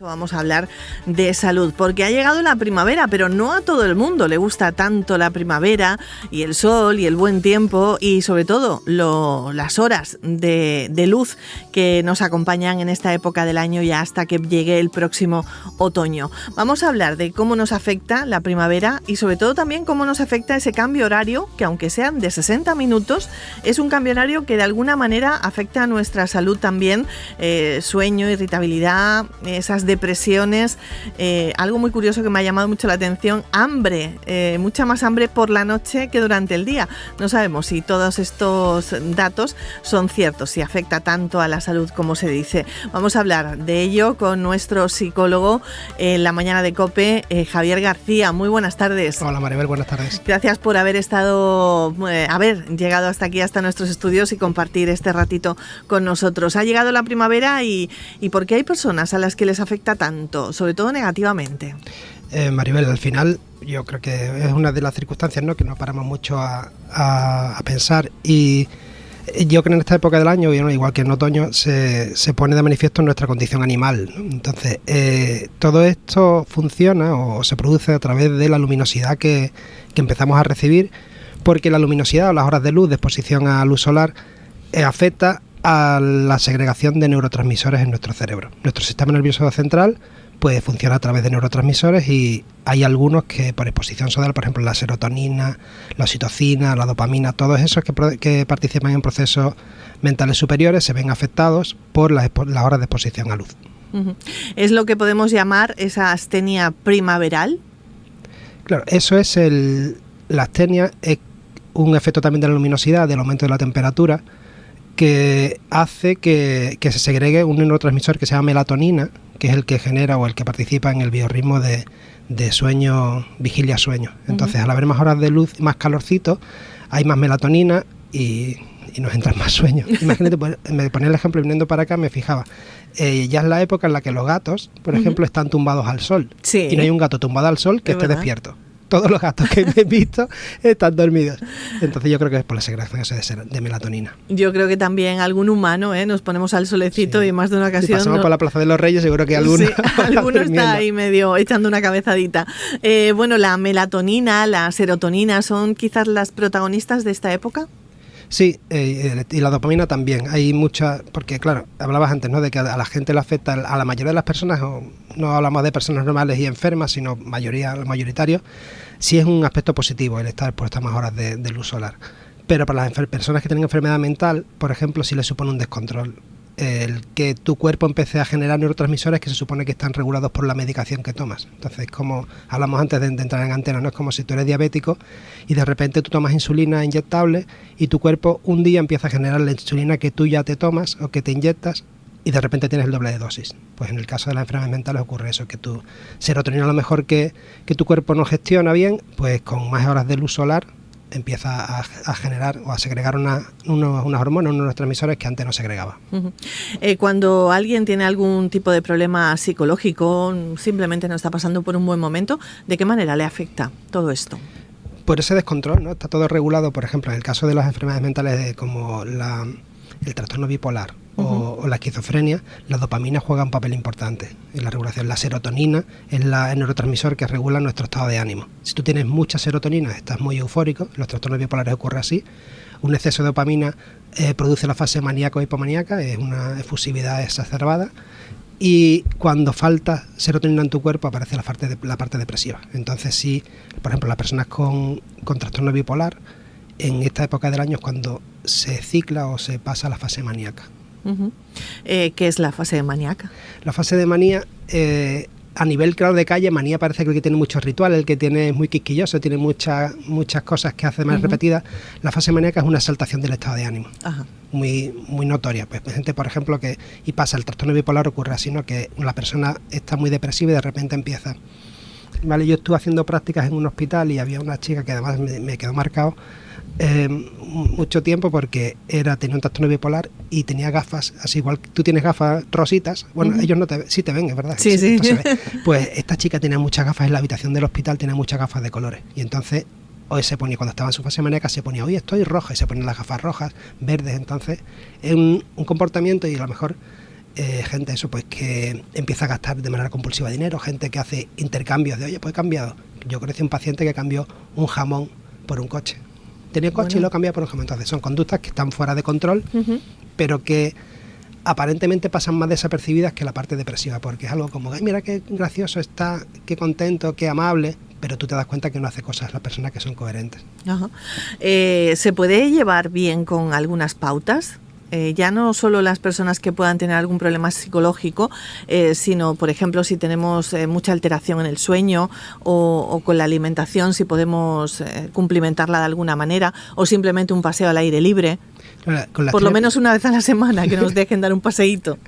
Vamos a hablar de salud, porque ha llegado la primavera, pero no a todo el mundo le gusta tanto la primavera y el sol y el buen tiempo y sobre todo las horas de luz que nos acompañan en esta época del año y hasta que llegue el próximo otoño. Vamos a hablar de cómo nos afecta la primavera y sobre todo también cómo nos afecta ese cambio horario, que aunque sean de 60 minutos, es un cambio horario que de alguna manera afecta a nuestra salud también, sueño, irritabilidad, esas depresiones, algo muy curioso que me ha llamado mucho la atención, hambre, mucha más hambre por la noche que durante el día. No sabemos si todos estos datos son ciertos, si afecta tanto a la salud como se dice. Vamos a hablar de ello con nuestro psicólogo en la mañana de COPE, Javier García. Muy buenas tardes. Hola Maribel, buenas tardes. Gracias por haber llegado hasta aquí, hasta nuestros estudios y compartir este ratito con nosotros. Ha llegado la primavera y ¿por qué hay personas a las que les afecta tanto, sobre todo negativamente? Maribel, al final yo creo que es una de las circunstancias, ¿no?, que nos paramos mucho a pensar, y yo creo que en esta época del año, igual que en otoño, se pone de manifiesto nuestra condición animal, ¿no? Entonces, todo esto funciona o se produce a través de la luminosidad que empezamos a recibir, porque la luminosidad o las horas de luz de exposición a luz solar afecta a la segregación de neurotransmisores en nuestro cerebro. Nuestro sistema nervioso central pues funciona a través de neurotransmisores, y hay algunos que por exposición solar, por ejemplo la serotonina, la oxitocina, la dopamina, todos esos que participan en procesos mentales superiores se ven afectados por las horas de exposición a luz. Uh-huh. ¿Es lo que podemos llamar esa astenia primaveral? Claro, eso es la astenia, es un efecto también de la luminosidad, del aumento de la temperatura, que hace que se segregue un neurotransmisor que se llama melatonina, que es el que genera o el que participa en el biorritmo de sueño, vigilia-sueño. Entonces, al haber más horas de luz, más calorcito, hay más melatonina y nos entra más sueño. Imagínate, me ponía el ejemplo viniendo para acá, me fijaba. Ya es la época en la que los gatos, por ejemplo, están tumbados al sol. Sí. Y no hay un gato tumbado al sol que esté ¿verdad? Despierto. Todos los gatos que he visto están dormidos. Entonces yo creo que es por la segregación de melatonina. Yo creo que también algún humano, nos ponemos al solecito, sí. Y más de una ocasión... Si pasamos por la Plaza de los Reyes, seguro que alguno, sí, alguno está ahí medio echando una cabezadita. La melatonina, la serotonina, ¿son quizás las protagonistas de esta época? Sí, y la dopamina también. Hay mucha, porque claro, hablabas antes, ¿no?, de que a la gente le afecta, a la mayoría de las personas, no hablamos de personas normales y enfermas, sino mayoritario, sí es un aspecto positivo el estar por estas más horas de luz solar. Pero para las personas que tienen enfermedad mental, por ejemplo, sí les supone un descontrol. El que tu cuerpo empiece a generar neurotransmisores que se supone que están regulados por la medicación que tomas. Entonces, como hablamos antes de entrar en antena, no es como si tú eres diabético y de repente tú tomas insulina inyectable y tu cuerpo un día empieza a generar la insulina que tú ya te tomas o que te inyectas, y de repente tienes el doble de dosis. Pues en el caso de las enfermedades mentales ocurre eso, que tu serotonina, a lo mejor que tu cuerpo no gestiona bien, pues con más horas de luz solar empieza a generar o a segregar unas hormonas, unos neurotransmisores que antes no segregaba. Uh-huh. Cuando alguien tiene algún tipo de problema psicológico, simplemente no está pasando por un buen momento, ¿de qué manera le afecta todo esto? Por ese descontrol, ¿no? Está todo regulado, por ejemplo, en el caso de las enfermedades mentales como el trastorno bipolar o la esquizofrenia, la dopamina juega un papel importante en la regulación. La serotonina es el neurotransmisor que regula nuestro estado de ánimo. Si tú tienes mucha serotonina, estás muy eufórico. Los trastornos bipolares ocurre así. Un exceso de dopamina produce la fase maníaco-hipomaníaca, es una efusividad exacerbada. Y cuando falta serotonina en tu cuerpo aparece la parte depresiva. Entonces, si, por ejemplo, las personas con trastorno bipolar, en esta época del año es cuando se cicla o se pasa a la fase maníaca. Uh-huh. ¿Qué es la fase maníaca? La fase de manía, a nivel, claro, de calle, manía parece que el que tiene muchos rituales, el que es muy quisquilloso, tiene muchas cosas que hace más repetidas. La fase maníaca es una exaltación del estado de ánimo. Ajá. Muy notoria. Pues gente, por ejemplo, y pasa, el trastorno bipolar ocurre así, ¿no?, que la persona está muy depresiva y de repente empieza... Vale, yo estuve haciendo prácticas en un hospital y había una chica que además me quedó marcado mucho tiempo, porque tenía un trastorno bipolar y tenía gafas, así igual tú tienes gafas rositas, bueno, ellos sí te ven, es verdad. Sí. Pues esta chica tenía muchas gafas en la habitación del hospital, tenía muchas gafas de colores, y entonces hoy se ponía, cuando estaba en su fase maníaca, se ponía, hoy estoy roja, y se ponían las gafas rojas, verdes. Entonces es un comportamiento, y a lo mejor gente eso pues que empieza a gastar de manera compulsiva dinero, gente que hace intercambios de, oye, pues he cambiado. Yo conocí a un paciente que cambió un jamón por un coche. Tenía un coche y lo cambiaba por un jamón. Entonces son conductas que están fuera de control, pero que aparentemente pasan más desapercibidas que la parte depresiva, porque es algo como, ay, mira qué gracioso está, qué contento, qué amable, pero tú te das cuenta que no hace cosas las personas que son coherentes. Ajá. ¿Se puede llevar bien con algunas pautas? Ya no solo las personas que puedan tener algún problema psicológico, sino, por ejemplo, si tenemos mucha alteración en el sueño o con la alimentación, si podemos cumplimentarla de alguna manera, o simplemente un paseo al aire libre. Por lo menos una vez a la semana, que nos dejen dar un paseíto.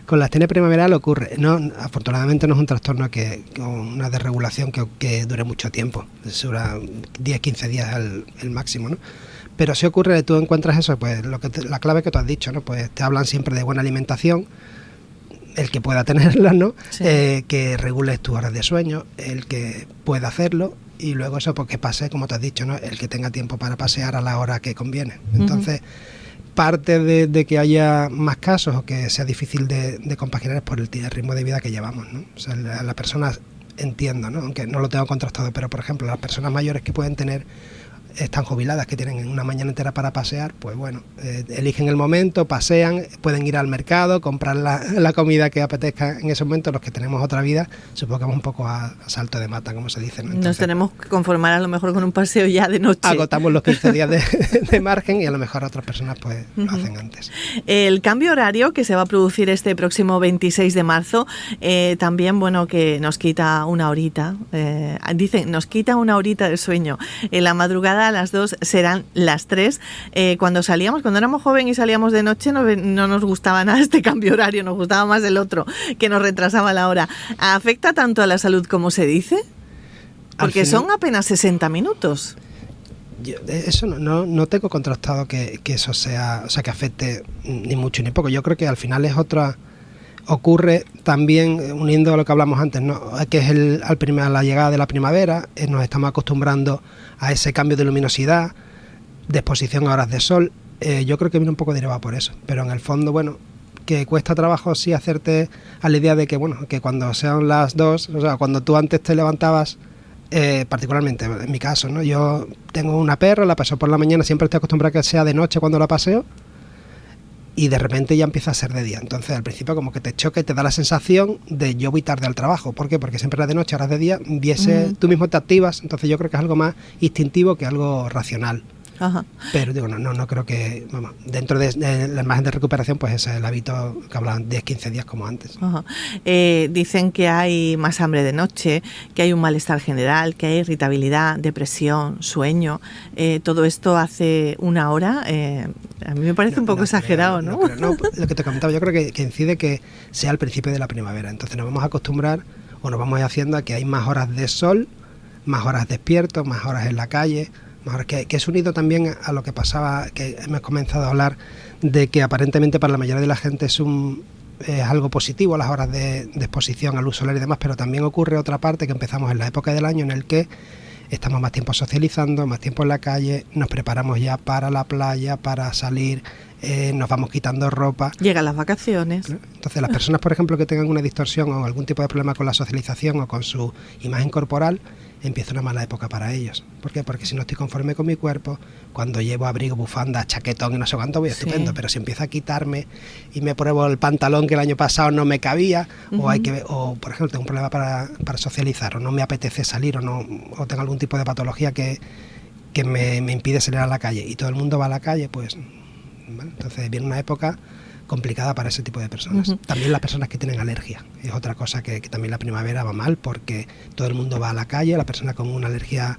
Con la astenia primaveral ocurre, no, afortunadamente no es un trastorno con una desregulación que dure mucho tiempo, dura 10-15 días el máximo, ¿no? Pero si ocurre, tú encuentras eso, pues la clave que tú has dicho, ¿no? Pues te hablan siempre de buena alimentación, el que pueda tenerla, ¿no? Sí. Que regules tus horas de sueño, el que pueda hacerlo, y luego eso, pues que pase, como te has dicho, ¿no? El que tenga tiempo para pasear a la hora que conviene. Entonces, parte de que haya más casos o que sea difícil de compaginar es por el ritmo de vida que llevamos, ¿no? O sea, la persona, entiendo, ¿no? Aunque no lo tengo contrastado, pero por ejemplo, las personas mayores que pueden tener, están jubiladas, que tienen una mañana entera para pasear, pues bueno, eligen el momento, pasean, pueden ir al mercado, comprar la comida que apetezca en ese momento. Los que tenemos otra vida, supongo que vamos un poco a salto de mata, como se dice, ¿no? Entonces, nos tenemos que conformar a lo mejor con un paseo ya de noche. Agotamos los 15 días de margen y a lo mejor otras personas pues lo hacen antes. El cambio horario que se va a producir este próximo 26 de marzo, también, bueno, que nos quita una horita, dicen, nos quita una horita de sueño. En la madrugada a las 2 serán las 3. Cuando éramos jóvenes y salíamos de noche, no nos gustaba nada este cambio horario, nos gustaba más el otro, que nos retrasaba la hora. ¿Afecta tanto a la salud como se dice? Porque son apenas 60 minutos. Eso no tengo contrastado que eso sea, o sea, que afecte ni mucho ni poco. Yo creo que al final es otra. Ocurre también, uniendo a lo que hablamos antes, ¿no? Que es a la llegada de la primavera, nos estamos acostumbrando a ese cambio de luminosidad, de exposición a horas de sol. Yo creo que viene un poco derivado por eso, pero en el fondo, bueno, que cuesta trabajo sí hacerte a la idea de que, bueno, que cuando sean las 2, o sea, cuando tú antes te levantabas, particularmente en mi caso, ¿no? Yo tengo una perra, la paseo por la mañana, siempre estoy acostumbrado a que sea de noche cuando la paseo, y de repente ya empieza a ser de día. Entonces al principio como que te choca y te da la sensación de yo voy tarde al trabajo. ¿Por qué? Porque siempre era de noche, ahora es de día, tú mismo te activas. Entonces yo creo que es algo más instintivo que algo racional. Ajá. Pero digo, no creo que, vamos, dentro de la imagen de recuperación, pues ese es el hábito que hablaban 10-15 días como antes. Ajá. Dicen que hay más hambre de noche, que hay un malestar general, que hay irritabilidad, depresión, sueño. Todo esto hace una hora, a mí me parece un poco exagerado, ¿no? No, lo que te comentaba, yo creo que incide que sea al principio de la primavera. Entonces nos vamos a acostumbrar o nos vamos a ir haciendo a que hay más horas de sol, más horas despiertos, más horas en la calle. Que es unido también a lo que pasaba, que hemos comenzado a hablar de que aparentemente para la mayoría de la gente es algo positivo las horas de exposición a luz solar y demás, pero también ocurre otra parte que empezamos en la época del año en el que estamos más tiempo socializando, más tiempo en la calle, nos preparamos ya para la playa, para salir, nos vamos quitando ropa. Llegan las vacaciones. Entonces las personas, por ejemplo, que tengan una distorsión o algún tipo de problema con la socialización o con su imagen corporal, empieza una mala época para ellos. ¿Por qué? Porque si no estoy conforme con mi cuerpo, cuando llevo abrigo, bufanda, chaquetón y no sé cuánto, voy estupendo, pero si empiezo a quitarme y me pruebo el pantalón que el año pasado no me cabía, o por ejemplo tengo un problema para socializar, o no me apetece salir, o tengo algún tipo de patología que me impide salir a la calle y todo el mundo va a la calle, pues ¿vale? Entonces viene una época complicada para ese tipo de personas. También las personas que tienen alergia es otra cosa que también la primavera va mal, porque todo el mundo va a la calle, la persona con una alergia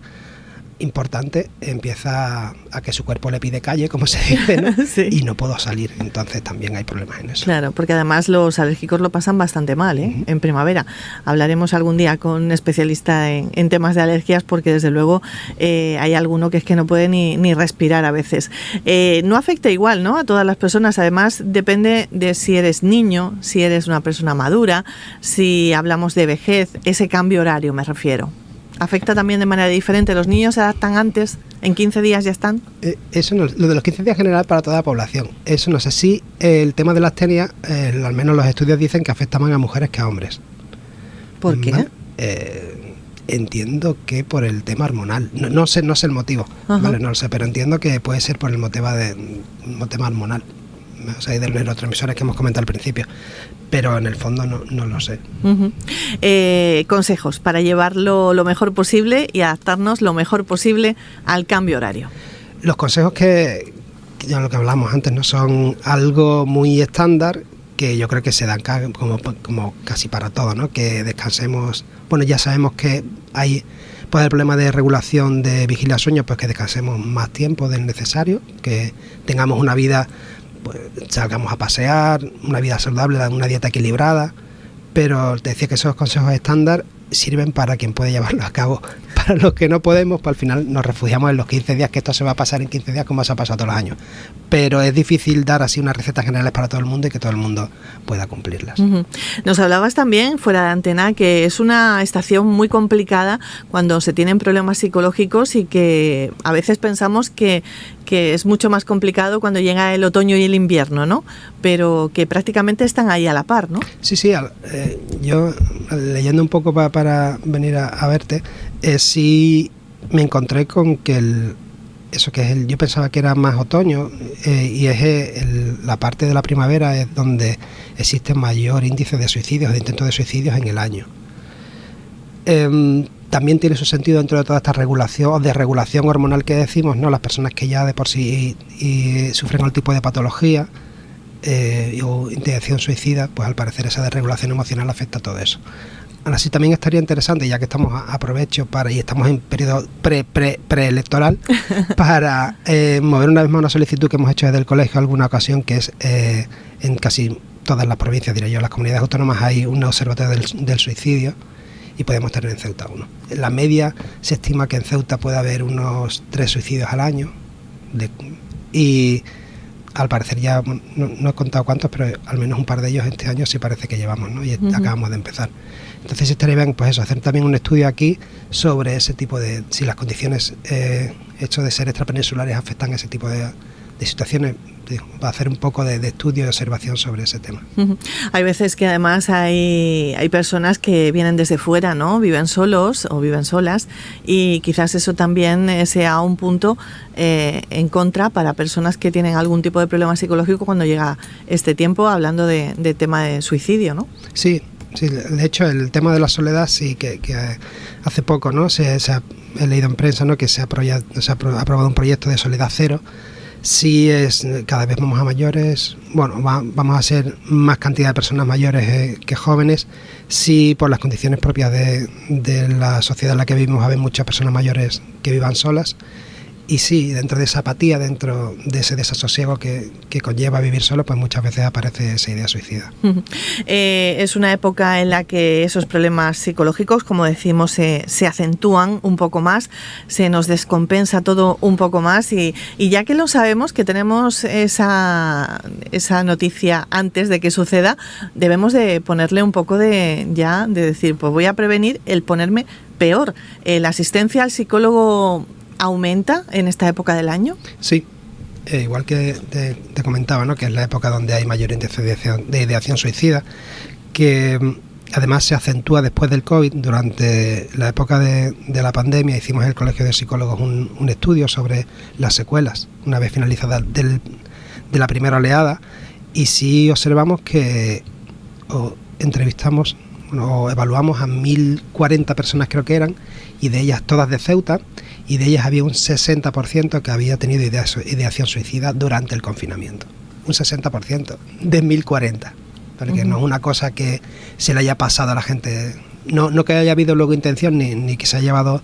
importante empieza a que su cuerpo le pide calle, como se dice, ¿no? Sí. Y no puedo salir, entonces también hay problemas en eso. Claro, porque además los alérgicos lo pasan bastante mal, en primavera. Hablaremos algún día con un especialista en temas de alergias, porque desde luego hay alguno que es que no puede ni respirar a veces. No afecta igual, ¿no?, a todas las personas. Además depende de si eres niño, si eres una persona madura, si hablamos de vejez, ese cambio horario me refiero. ¿Afecta también de manera diferente? ¿Los niños se adaptan antes? ¿En 15 días ya están? Eso no, lo de los 15 días es general para toda la población. Eso no sé si el tema de la astenia, al menos los estudios dicen que afecta más a mujeres que a hombres. ¿Por qué? Entiendo que por el tema hormonal. No sé el motivo, ¿vale? No lo sé, pero entiendo que puede ser por el tema hormonal. O sea, de los neurotransmisores que hemos comentado al principio, pero en el fondo no lo sé. Consejos para llevarlo lo mejor posible y adaptarnos lo mejor posible al cambio horario. Los consejos que ya lo que hablamos antes no son algo muy estándar, que yo creo que se dan como casi para todo, ¿no? Que descansemos. Bueno, ya sabemos que hay puede haber problema de regulación de vigilia sueño, pues que descansemos más tiempo del necesario, que tengamos una vida, pues salgamos a pasear, una vida saludable, una dieta equilibrada, pero te decía que esos consejos estándar sirven para quien puede llevarlos a cabo. Para los que no podemos, pues al final nos refugiamos en los 15 días, que esto se va a pasar en 15 días como se ha pasado todos los años. Pero es difícil dar así unas recetas generales para todo el mundo y que todo el mundo pueda cumplirlas. Nos hablabas también, fuera de antena, que es una estación muy complicada cuando se tienen problemas psicológicos y que a veces pensamos que es mucho más complicado cuando llega el otoño y el invierno, ¿no? Pero que prácticamente están ahí a la par, ¿no? Sí, yo leyendo un poco para venir a verte, sí me encontré con que yo pensaba que era más otoño, y es la parte de la primavera es donde existe mayor índice de suicidios, de intentos de suicidios en el año. También tiene su sentido dentro de toda esta regulación o desregulación hormonal que decimos, ¿no? Las personas que ya de por sí sufren algún tipo de patología o intención suicida, pues al parecer esa desregulación emocional afecta a todo eso. Ahora sí, también estaría interesante, ya que estamos aprovecho y estamos en periodo preelectoral, para mover una vez más una solicitud que hemos hecho desde el colegio alguna ocasión, que es en casi todas las provincias, diría yo, las comunidades autónomas hay un observatorio del suicidio, y podemos tener en Ceuta uno. En la media se estima que en Ceuta puede haber unos 3 suicidios al año, y al parecer ya, no he contado cuántos, pero al menos un par de ellos este año sí parece que llevamos, ¿no? Y acabamos de empezar. Entonces estaría bien, pues eso, hacer también un estudio aquí sobre ese tipo de, si las condiciones hecho de ser extrapeninsulares afectan a ese tipo de situaciones. Va a hacer un poco de estudio y observación sobre ese tema. Hay veces que además hay personas que vienen desde fuera, ¿no? Viven solos o viven solas, y quizás eso también sea un punto en contra para personas que tienen algún tipo de problema psicológico cuando llega este tiempo, hablando de tema de suicidio, ¿no? Sí, de hecho el tema de la soledad sí que hace poco, ¿no? He leído en prensa, ¿no? Que se ha aprobado un proyecto de soledad cero. Sí, cada vez vamos a mayores, vamos a ser más cantidad de personas mayores que jóvenes. Sí, por las condiciones propias de la sociedad en la que vivimos, hay muchas personas mayores que vivan solas. Y sí, dentro de esa apatía, dentro de ese desasosiego que conlleva vivir solo, pues muchas veces aparece esa idea suicida. Es una época en la que esos problemas psicológicos, como decimos, se acentúan un poco más, se nos descompensa todo un poco más, y ya que lo sabemos, que tenemos esa noticia antes de que suceda, debemos de ponerle un poco de decir, pues voy a prevenir el ponerme peor. ¿La asistencia al psicólogo aumenta en esta época del año? Sí, igual que te comentaba, ¿no? Que es la época donde hay mayor índice de ideación suicida, que además se acentúa después del COVID. Durante la época de la pandemia hicimos en el Colegio de Psicólogos un estudio sobre las secuelas una vez finalizada de la primera oleada, y sí observamos que entrevistamos o evaluamos a 1.040 personas, creo que eran, y de ellas todas de Ceuta, y de ellas había un 60% que había tenido ideación suicida durante el confinamiento. Un 60% de 1.040, porque no es una cosa que se le haya pasado a la gente, no que haya habido luego intención ni que se haya llevado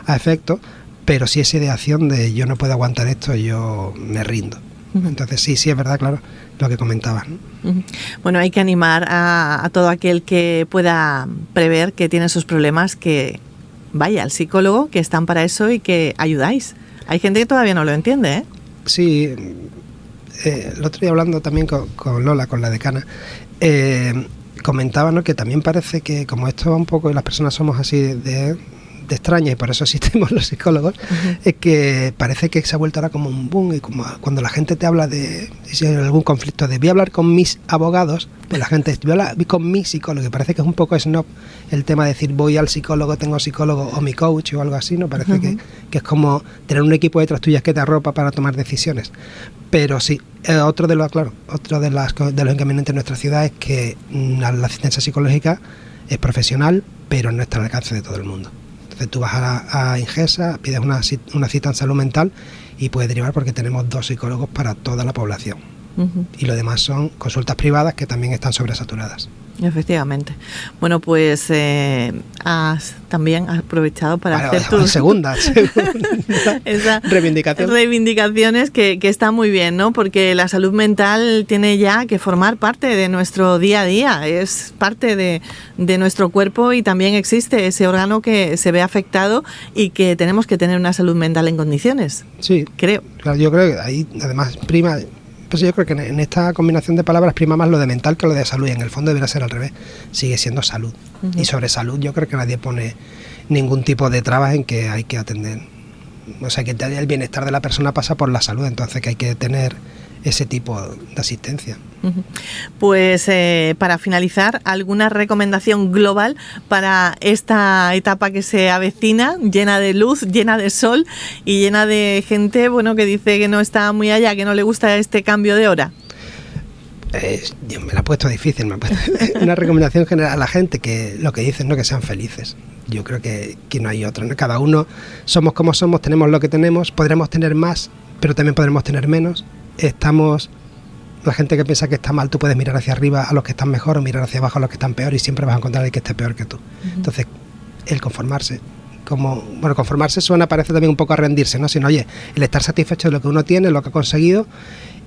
a efecto, pero sí esa ideación de yo no puedo aguantar esto, yo me rindo. Entonces sí es verdad, claro, lo que comentabas, ¿no? Bueno, hay que animar a todo aquel que pueda prever que tiene esos problemas, que vaya al psicólogo, que están para eso y que ayudáis. Hay gente que todavía no lo entiende, ¿eh? Sí, el otro día hablando también con Lola, con la decana, comentaba, ¿no? Que también parece que como esto va un poco y las personas somos así de te extraña, y por eso existimos los psicólogos, es que parece que se ha vuelto ahora como un boom, y como cuando la gente te habla de, si hay algún conflicto, de voy a hablar con mis abogados, pues la gente voy a hablar con mi psicólogo, y parece que es un poco snob el tema de decir voy al psicólogo, tengo psicólogo o mi coach o algo así, ¿no? Parece que es como tener un equipo detrás tuyas que te arropa para tomar decisiones. Pero sí, otro de los inconvenientes de nuestra ciudad es que la asistencia psicológica es profesional, pero no está al alcance de todo el mundo. Entonces tú vas a Ingesa, pides una cita en salud mental y puedes derivar porque tenemos 2 psicólogos para toda la población. Y lo demás son consultas privadas que también están sobresaturadas. Efectivamente. Bueno, pues has también aprovechado para hacer tus segunda reivindicaciones que está muy bien, ¿no? Porque la salud mental tiene ya que formar parte de nuestro día a día, es parte de nuestro cuerpo, y también existe ese órgano que se ve afectado y que tenemos que tener una salud mental en condiciones. Sí, creo. Claro, yo creo que ahí además prima. Pues yo creo que en esta combinación de palabras prima más lo de mental que lo de salud, y en el fondo debería ser al revés, sigue siendo salud. Y sobre salud yo creo que nadie pone ningún tipo de trabas en que hay que atender. O sea, que el bienestar de la persona pasa por la salud, entonces que hay que tener ese tipo de asistencia. Pues para finalizar, ¿alguna recomendación global para esta etapa que se avecina, llena de luz, llena de sol y llena de gente, bueno, que dice que no está muy allá, que no le gusta este cambio de hora? Yo me la he puesto difícil, una recomendación general a la gente, que lo que dicen, ¿no? Que sean felices. Yo creo que no hay otra, ¿no? Cada uno somos como somos, tenemos lo que tenemos, podremos tener más, pero también podremos tener menos. La gente que piensa que está mal, tú puedes mirar hacia arriba a los que están mejor o mirar hacia abajo a los que están peor, y siempre vas a encontrar el que esté peor que tú. Entonces, el conformarse, conformarse parece también un poco a rendirse, ¿no? Sino, oye, el estar satisfecho de lo que uno tiene, lo que ha conseguido,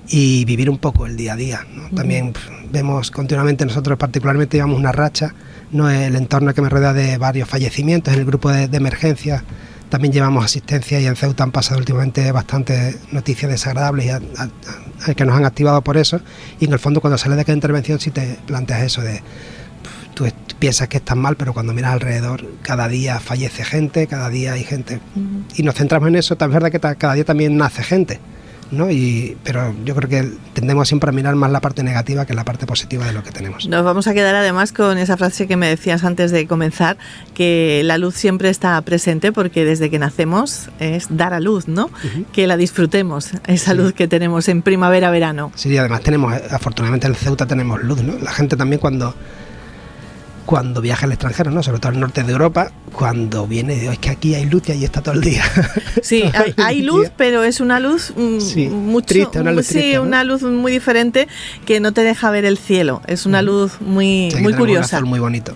y vivir un poco el día a día, ¿no? También vemos continuamente, nosotros particularmente llevamos una racha, ¿no? El entorno que me rodea de varios fallecimientos en el grupo de emergencia. También llevamos asistencia, y en Ceuta han pasado últimamente bastantes noticias desagradables que nos han activado por eso, y en el fondo cuando sales de cada intervención sí te planteas eso de tú piensas que estás mal, pero cuando miras alrededor cada día fallece gente, cada día hay gente, y nos centramos en eso. Es verdad que cada día también nace gente, ¿no? Pero yo creo que tendemos siempre a mirar más la parte negativa que la parte positiva de lo que tenemos. Nos vamos a quedar además con esa frase que me decías antes de comenzar, que la luz siempre está presente, porque desde que nacemos es dar a luz, ¿no? Que la disfrutemos, esa luz que tenemos en primavera, verano. Sí, y además tenemos, afortunadamente en Ceuta tenemos luz, ¿no? La gente también cuando viaja al extranjero, ¿no? Sobre todo al norte de Europa, cuando viene, digo, es que aquí hay luz y ahí está todo el día. Sí, hay luz, pero es una luz mucho triste, una luz triste, ¿no? Una luz muy diferente, que no te deja ver el cielo. Es una luz muy curiosa. Un azul muy bonito.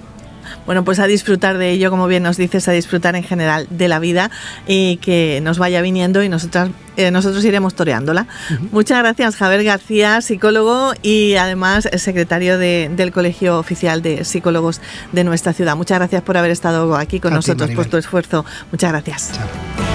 Bueno, pues a disfrutar de ello, como bien nos dices, a disfrutar en general de la vida, y que nos vaya viniendo, y nosotros iremos toreándola. Muchas gracias, Javier García, psicólogo y además secretario del Colegio Oficial de Psicólogos de nuestra ciudad. Muchas gracias por haber estado aquí con nosotros, por tu esfuerzo. Muchas gracias. Chao.